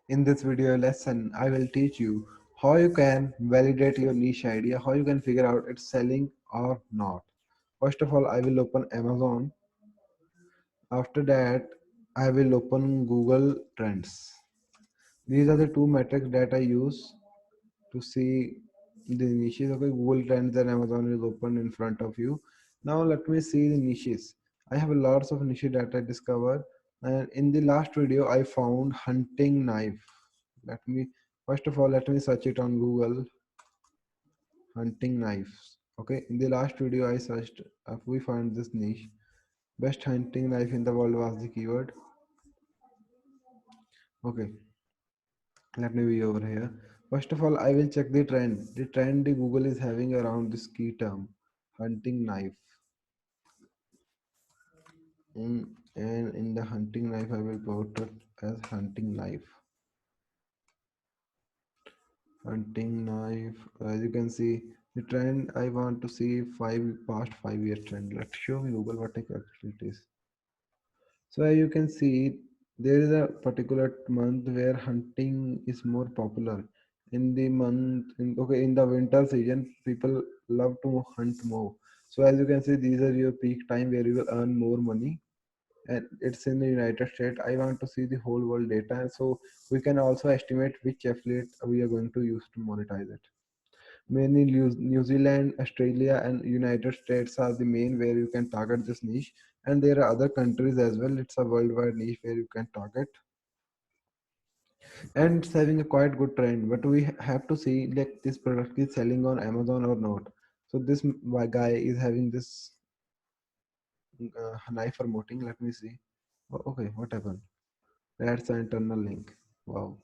In this video lesson, I will teach you how you can validate your niche idea, how you can figure out it's selling or not. First of all, I will open Amazon. After that, I will open Google Trends. These are the two metrics that I use to see the niches. Okay, Google Trends and Amazon is open in front of you. Now let me see the niches. I have lots of niches that I discovered, and in the last video I found hunting knife. Let me first of all let me search it on Google. Hunting knives. Okay, in the last video I searched if we find this niche. Best hunting knife in the world was the keyword. Okay, let me be over here. First of all, I will check the trend. The trend the Google is having around this key term, hunting knife. And in the hunting knife, I will put it as hunting knife. Hunting knife. As you can see, the trend I want to see past 5 year trend. Let's show me Google what actually it is. So as you can see, there is a particular month where hunting is more popular. In the in the winter season, people love to hunt more. So as you can see, these are your peak time where you will earn more money, and it's in the United States. I want to see the whole world data, so we can also estimate which affiliate we are going to use to monetize it. Mainly New Zealand, Australia, and United States are the main where you can target this niche, and there are other countries as well. It's a worldwide niche where you can target, and it's having a quite good trend. But we have to see like this product is selling on Amazon or not. So this guy is having this knife promoting. Let me see. Oh, okay, what happened? That's an internal link. Wow,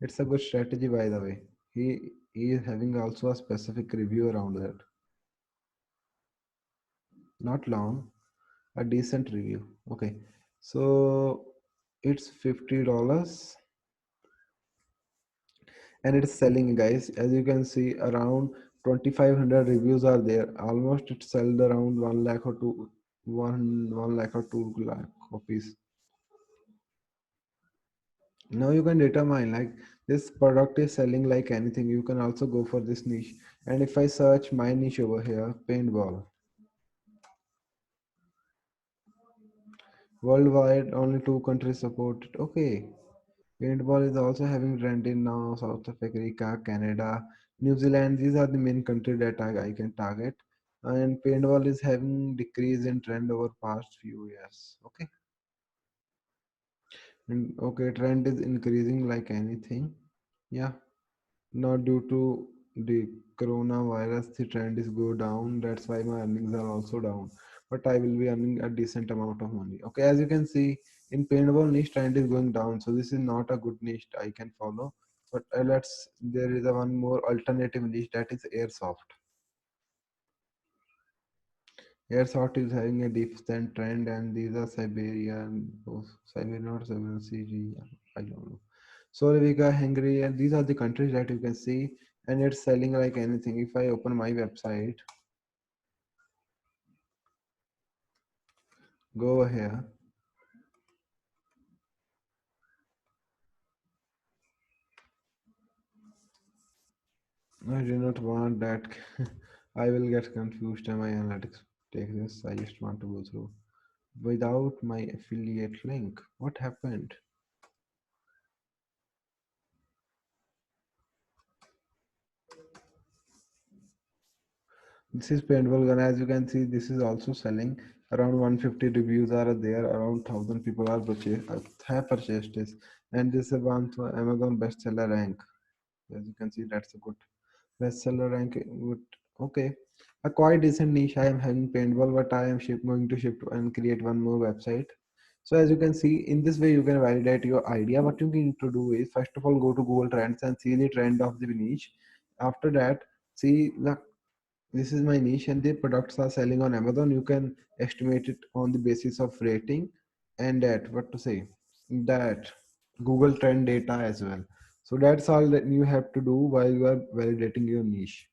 it's a good strategy by the way. He is having also a specific review around that. Not long, a decent review. Okay, so it's $50 and it's selling, guys. As you can see, around 2500 reviews are there. Almost it sold around 1 lakh or 2 1 lakh or 2 lakh copies. Now you can determine like this product is selling like anything. You can also go for this niche. And if I search my niche over here, paintball, worldwide only 2 countries support it. Okay, paintball is also having trend in now South Africa, Canada, New Zealand. These are the main countries that I can target. And paintball is having decrease in trend over past few years. Okay, and okay, trend is increasing like anything. Yeah, not due to the coronavirus, the trend is go down. That's why my earnings are also down. But I will be earning a decent amount of money. Okay, as you can see, in paintball niche trend is going down. So this is not a good niche I can follow. But there is a one more alternative niche that is airsoft. Airsoft is having a decent trend, and these are Siberian, Siberian or Siberian CG. I don't know. Slovakia, Hungary, and these are the countries that you can see, and it's selling like anything. If I open my website, go here. I do not want that. I will get confused and my analytics take this. I just want to go through without my affiliate link. What happened? This is paintball gun. As you can see, this is also selling. Around 150 reviews are there. Around 1000 people have purchased this, and this is one to Amazon bestseller rank. As you can see, that's a good bestseller rank. Good. Okay, a quite decent niche. I am having paintball, but I am going to shift and create one more website. So as you can see, in this way you can validate your idea. What you need to do is first of all go to Google Trends and see the trend of the niche. After that, see the this is my niche and the products are selling on Amazon. You can estimate it on the basis of rating and that what to say that Google trend data as well. So that's all that you have to do while you are validating your niche.